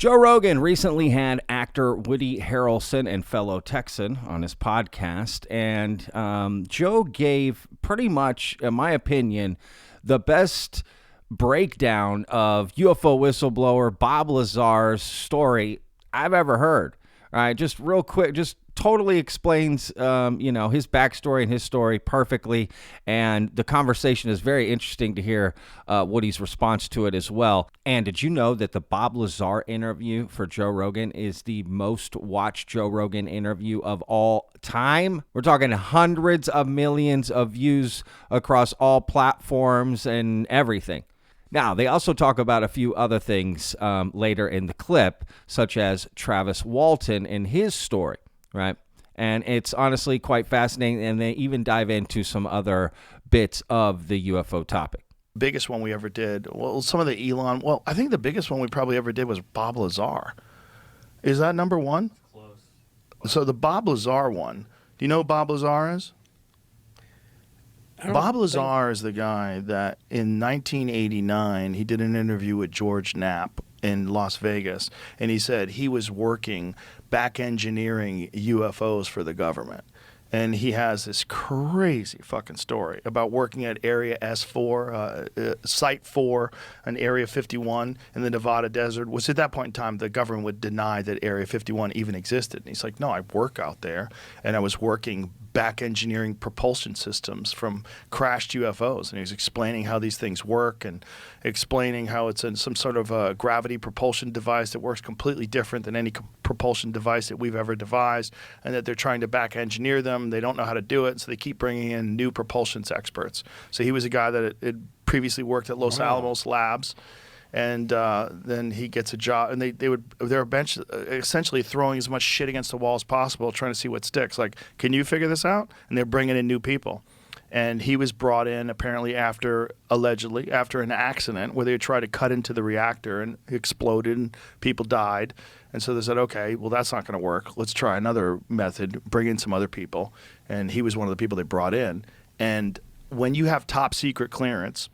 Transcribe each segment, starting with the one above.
Joe Rogan recently had actor Woody Harrelson and fellow Texan on his podcast, and Joe gave pretty much, in my opinion, the best breakdown of UFO whistleblower Bob Lazar's story I've ever heard. All right, just real quick, just totally explains, his backstory and his story perfectly. And the conversation is very interesting to hear Woody's response to it as well. And did you know that the Bob Lazar interview for Joe Rogan is the most watched Joe Rogan interview of all time? We're talking hundreds of millions of views across all platforms and everything. Now, they also talk about a few other things later in the clip, such as Travis Walton and his story, right? And it's honestly quite fascinating, and they even dive into some other bits of the UFO topic. Biggest one we ever did, well, some of the Elon, well, I think the biggest one we probably ever did was Bob Lazar. Is that number one? Close. So the Bob Lazar one, do you know who Bob Lazar is? Bob Lazar is the guy that in 1989, he did an interview with George Knapp in Las Vegas, and he said he was working back engineering UFOs for the government. And he has this crazy fucking story about working at Area S4, Site 4, and Area 51 in the Nevada desert, which at that point in time, the government would deny that Area 51 even existed. And he's like, no, I work out there, and I was working back engineering propulsion systems from crashed UFOs. And he was explaining how these things work and explaining how it's some sort of a gravity propulsion device that works completely different than any propulsion device that we've ever devised, and that they're trying to back engineer them. They don't know how to do it, so they keep bringing in new propulsion experts. So he was a guy that had previously worked at Los Alamos Labs, and then he gets a job, and they're essentially throwing as much shit against the wall as possible, trying to see what sticks. Like, can you figure this out? And they're bringing in new people. And he was brought in apparently allegedly after an accident where they tried to cut into the reactor and it exploded and people died. And so they said, okay, well, that's not going to work. Let's try another method, bring in some other people. And he was one of the people they brought in. And when you have top secret clearance,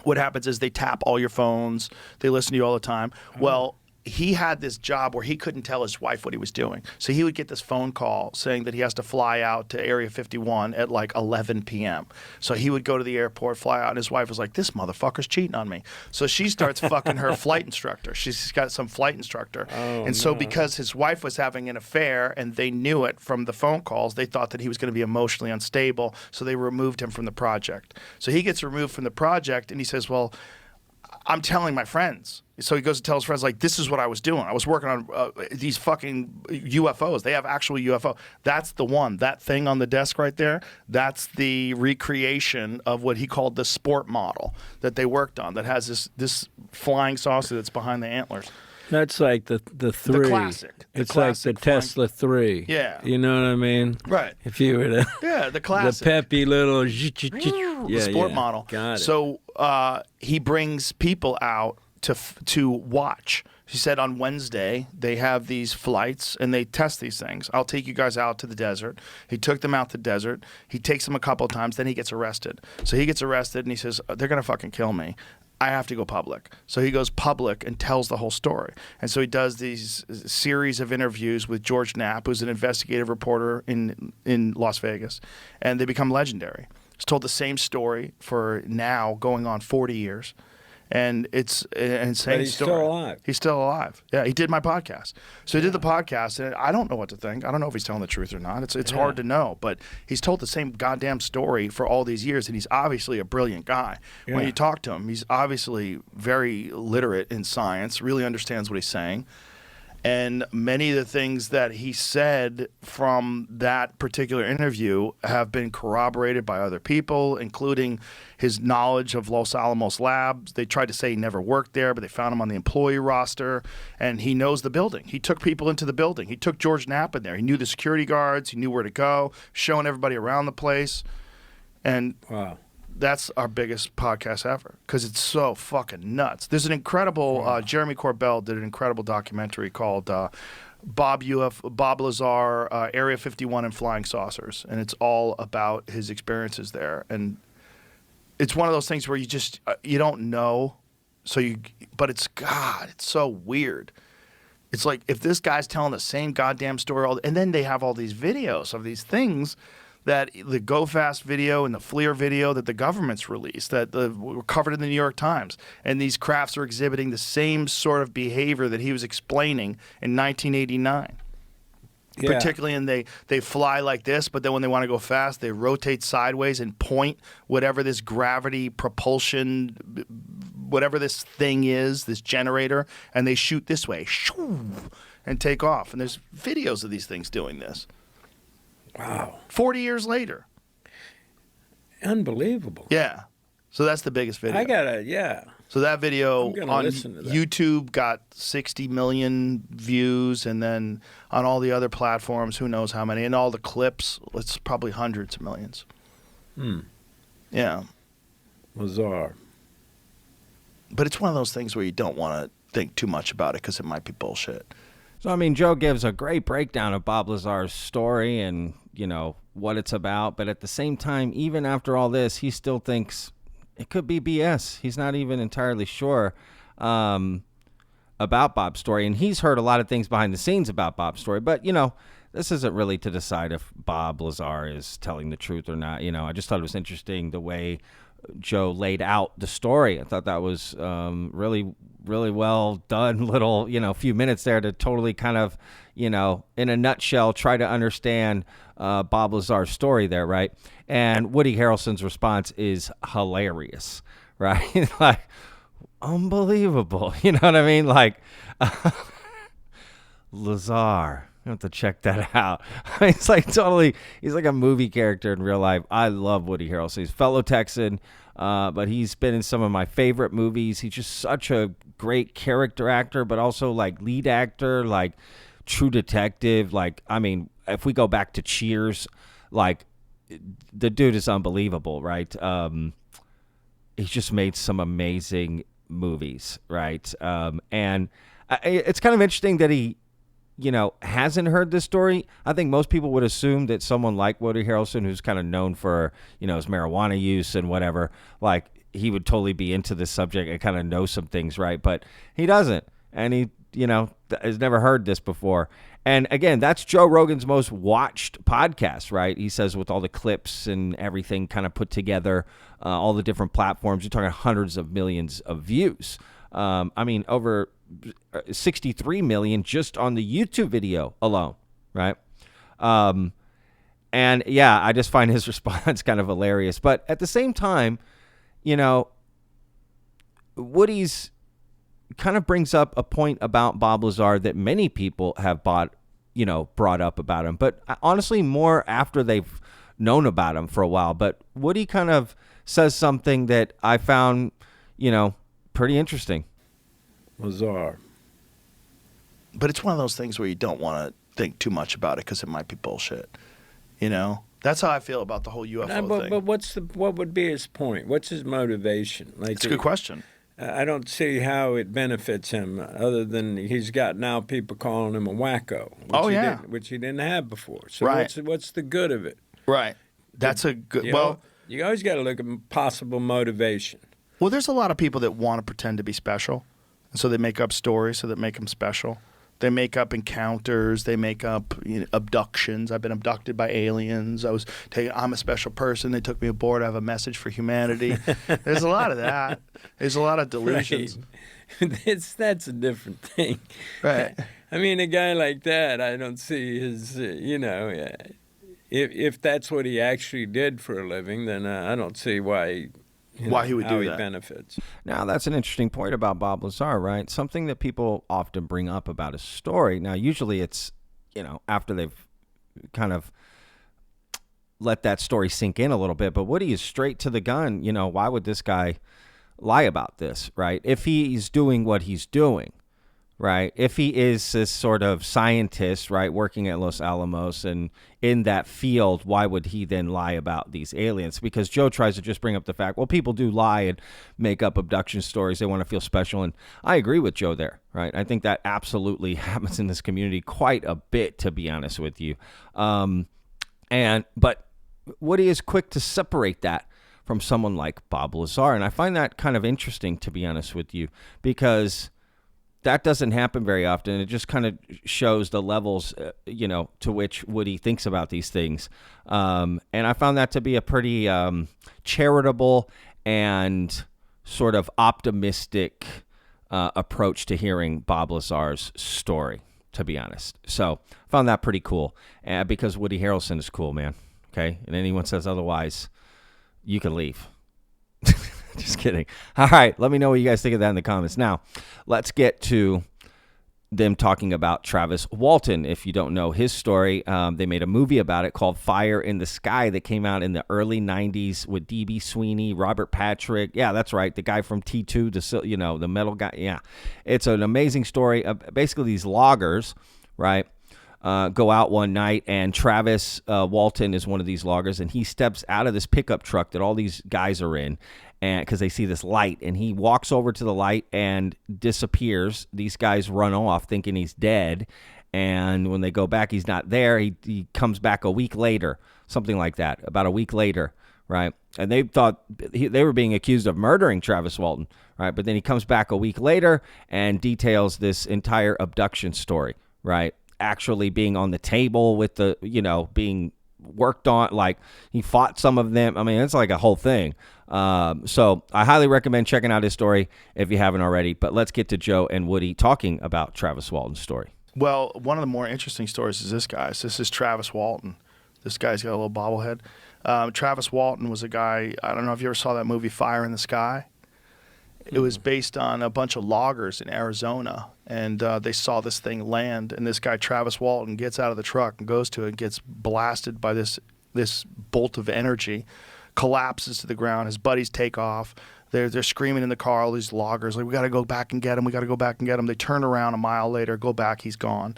what happens is they tap all your phones. They listen to you all the time. Well, he had this job where he couldn't tell his wife what he was doing. So he would get this phone call saying that he has to fly out to Area 51 at like 11 p.m. So he would go to the airport, fly out, and his wife was like, this motherfucker's cheating on me. So she starts fucking her flight instructor. She's got some flight instructor. So because his wife was having an affair and they knew it from the phone calls, they thought that he was going to be emotionally unstable. So they removed him from the project. So he gets removed from the project and he says, well, I'm telling my friends. So he goes and tells his friends, like, this is what I was doing. I was working on these fucking UFOs. They have actual UFO. That's the one. That thing on the desk right there, that's the recreation of what he called the sport model that they worked on that has this flying saucer that's behind the antlers. That's like the 3. The classic. It's like the Tesla 3. Yeah. You know what I mean? Right. If you were to... Yeah, the classic. The peppy little... The sport model. Got it. So he brings people out to watch. He said on Wednesday they have these flights and they test these things. I'll take you guys out to the desert. He took them out to the desert. He takes them a couple of times. Then he gets arrested. So he gets arrested and he says, they're going to fucking kill me. I have to go public. So he goes public and tells the whole story. And so he does these series of interviews with George Knapp, who's an investigative reporter in Las Vegas, and they become legendary. He's told the same story for now going on 40 years. And it's an insane But he's story. still alive. He's still alive. Yeah, he did my podcast. So he did the podcast, and I don't know what to think. I don't know if he's telling the truth or not. It's hard to know. But he's told the same goddamn story for all these years, and he's obviously a brilliant guy. Yeah. When you talk to him, he's obviously very literate in science, really understands what he's saying. And many of the things that he said from that particular interview have been corroborated by other people, including his knowledge of Los Alamos Labs. They tried to say he never worked there, but they found him on the employee roster, and he knows the building. He took people into the building. He took George Knapp in there. He knew the security guards. He knew where to go, showing everybody around the place. And Wow. that's our biggest podcast ever because it's so fucking nuts. There's an incredible Jeremy Corbell did an incredible documentary called Bob Lazar, Area 51 and Flying Saucers, and it's all about his experiences there. And it's one of those things where you just you don't know, but it's so weird. It's like if this guy's telling the same goddamn story, and then they have all these videos of these things that the Go Fast video and the FLIR video that the government's released that were covered in the New York Times. And these crafts are exhibiting the same sort of behavior that he was explaining in 1989. Yeah. Particularly, and they fly like this, but then when they want to go fast, they rotate sideways and point whatever this gravity propulsion, whatever this thing is, this generator, and they shoot this way, shoo, and take off. And there's videos of these things doing this. Wow. 40 years later. Unbelievable. Yeah. So that's the biggest video. Yeah. So that video I'm gonna on listen to that. YouTube got 60 million views, and then on all the other platforms, who knows how many, and all the clips, it's probably hundreds of millions. Yeah. Lazar. But it's one of those things where you don't want to think too much about it because it might be bullshit. So, I mean, Joe gives a great breakdown of Bob Lazar's story and, what it's about. But at the same time, even after all this, he still thinks it could be BS. He's not even entirely sure about Bob's story. And he's heard a lot of things behind the scenes about Bob's story. But, this isn't really to decide if Bob Lazar is telling the truth or not. I just thought it was interesting the way Joe laid out the story. I thought that was really, really well done. Little, few minutes there to totally kind of, in a nutshell, try to understand Bob Lazar's story there, right? And Woody Harrelson's response is hilarious, right? Like, unbelievable. You know what I mean? Like, Lazar. You have to check that out. It's like he's like a movie character in real life. I love Woody Harrelson. He's a fellow Texan, but he's been in some of my favorite movies. He's just such a great character actor, but also like lead actor, like True Detective. Like, I mean, if we go back to Cheers, like the dude is unbelievable, right? He's just made some amazing movies, right? And it's kind of interesting that he, hasn't heard this story. I think most people would assume that someone like Woody Harrelson, who's kind of known for, his marijuana use and whatever, like he would totally be into this subject and kind of know some things, right? But he doesn't. And he, has never heard this before. And again, that's Joe Rogan's most watched podcast, right? He says with all the clips and everything kind of put together, all the different platforms, you're talking hundreds of millions of views. I mean, over 63 million just on the YouTube video alone, right? And yeah, I just find his response kind of hilarious. But at the same time, Woody's kind of brings up a point about Bob Lazar that many people have brought up about him. But honestly, more after they've known about him for a while. But Woody kind of says something that I found, pretty interesting. Lazar. But it's one of those things where you don't want to think too much about it because it might be bullshit. That's how I feel about the whole UFO thing. But what would be his point? What's his motivation? Like, It's a good question. I don't see how it benefits him other than he's got now people calling him a wacko. Which he didn't have before. So right. what's the good of it? Right. That's a good. You always got to look at possible motivation. Well, there's a lot of people that want to pretend to be special. So they make up stories so that make them special. They make up encounters. They make up abductions. I've been abducted by aliens. I'm a special person. They took me aboard. I have a message for humanity. There's a lot of that. There's a lot of delusions. Right. That's a different thing. Right. I mean, a guy like that, I don't see his, if that's what he actually did for a living, then I don't see why he would do that. Benefits. Now, that's an interesting point about Bob Lazar, right? Something that people often bring up about his story. Now, usually it's, after they've kind of let that story sink in a little bit. But Woody is straight to the gun. Why would this guy lie about this, right? If he's doing what he's doing, right? If he is this sort of scientist, right, working at Los Alamos and in that field, why would he then lie about these aliens? Because Joe tries to just bring up the fact, well, people do lie and make up abduction stories. They want to feel special. And I agree with Joe there, right? I think that absolutely happens in this community quite a bit, to be honest with you. But Woody is quick to separate that from someone like Bob Lazar. And I find that kind of interesting, to be honest with you, because that doesn't happen very often. It just kind of shows the levels, to which Woody thinks about these things. And I found that to be a pretty charitable and sort of optimistic approach to hearing Bob Lazar's story, to be honest. So I found that pretty cool because Woody Harrelson is cool, man. Okay. And anyone says otherwise, you can leave. Just kidding. All right. Let me know what you guys think of that in the comments. Now, let's get to them talking about Travis Walton. If you don't know his story, they made a movie about it called Fire in the Sky that came out in the early 90s with D.B. Sweeney, Robert Patrick. Yeah, that's right. The guy from T2, the metal guy. Yeah. It's an amazing story. Basically, these loggers, right, go out one night, and Travis Walton is one of these loggers, and he steps out of this pickup truck that all these guys are in, and because they see this light, and he walks over to the light and disappears. These guys run off thinking he's dead, and when they go back, he's not there. He comes back a week later, something like that, about a week later, right? And they thought they were being accused of murdering Travis Walton, right? But then he comes back a week later and details this entire abduction story, right? Actually being on the table with the, being worked on, like he fought some of them. I mean, it's like a whole thing. So I highly recommend checking out his story if you haven't already. But let's get to Joe and Woody talking about Travis Walton's story. Well, one of the more interesting stories is this guy's. This is Travis Walton. This guy's got a little bobblehead. Travis Walton was a guy, I don't know if you ever saw that movie Fire in the Sky. It was based on a bunch of loggers in Arizona, and they saw this thing land, and this guy, Travis Walton, gets out of the truck and goes to it and gets blasted by this bolt of energy, collapses to the ground. His buddies take off. They're screaming in the car, all these loggers, like, we got to go back and get him. We got to go back and get him. They turn around a mile later, go back, he's gone.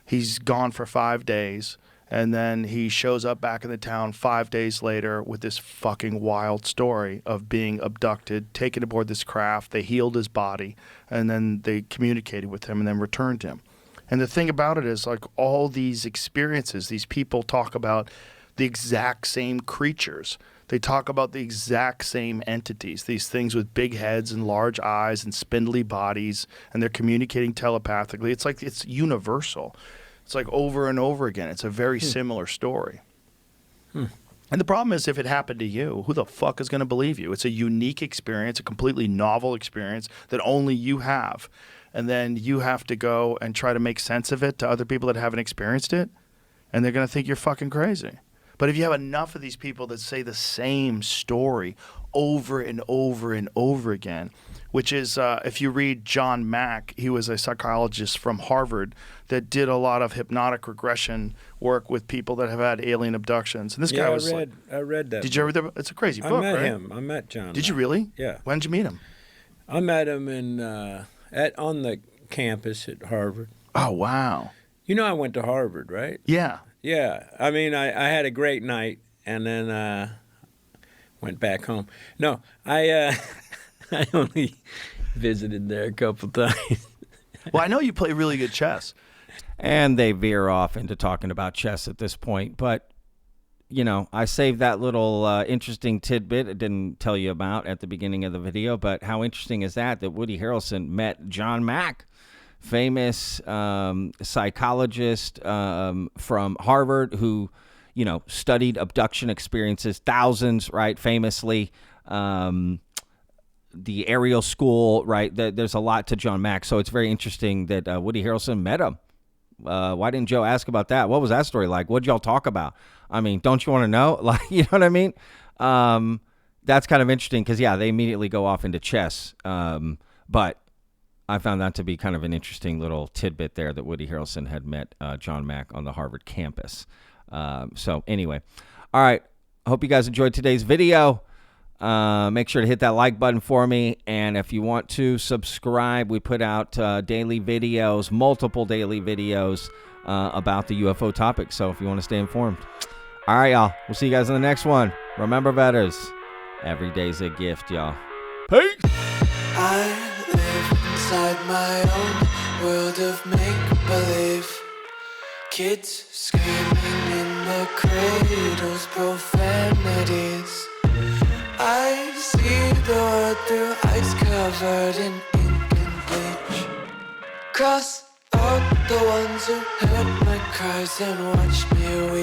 He's gone for 5 days. And then he shows up back in the town 5 days later with this fucking wild story of being abducted, taken aboard this craft. They healed his body, and then they communicated with him and then returned him. And the thing about it is, like, all these experiences, these people talk about the exact same creatures. They talk about the exact same entities, these things with big heads and large eyes and spindly bodies, and they're communicating telepathically. It's like it's universal. It's like over and over again. It's a very similar story. And the problem is, if it happened to you, who the fuck is going to believe you? It's a unique experience, a completely novel experience that only you have. And then you have to go and try to make sense of it to other people that haven't experienced it, and they're going to think you're fucking crazy. But if you have enough of these people that say the same story over and over and over again, which is, if you read John Mack, he was a psychologist from Harvard that did a lot of hypnotic regression work with people that have had alien abductions. And this guy was I read that. Did you ever read that? It's a crazy book, right? I met him. I met John. Did you really? Yeah. When did you meet him? I met him on the campus at Harvard. Oh, wow. You know I went to Harvard, right? Yeah. Yeah. I mean, I had a great night, and then went back home. No, I only visited there a couple times. Well, I know you play really good chess. And they veer off into talking about chess at this point. But, I saved that little interesting tidbit I didn't tell you about at the beginning of the video. But how interesting is that Woody Harrelson met John Mack, famous psychologist from Harvard who, studied abduction experiences, thousands, right, famously. The Ariel School, right? There's a lot to John Mack. So it's very interesting that Woody Harrelson met him. Why didn't Joe ask about that? What was that story like? What'd y'all talk about? I mean, don't you want to know? Like, you know what I mean? That's kind of interesting because, yeah, they immediately go off into chess. But I found that to be kind of an interesting little tidbit there that Woody Harrelson had met John Mack on the Harvard campus. So anyway, all right. I hope you guys enjoyed today's video. Make sure to hit that like button for me. And if you want to subscribe, we put out daily videos, multiple daily videos about the UFO topic. So if you want to stay informed. All right, y'all. We'll see you guys in the next one. Remember, Vetters, every day's a gift, y'all. Peace. I live inside my own world of make-believe. Kids screaming in the cradles, profanities. I see the world through ice covered in ink and bleach. Cross out the ones who heard my cries and watch me weep.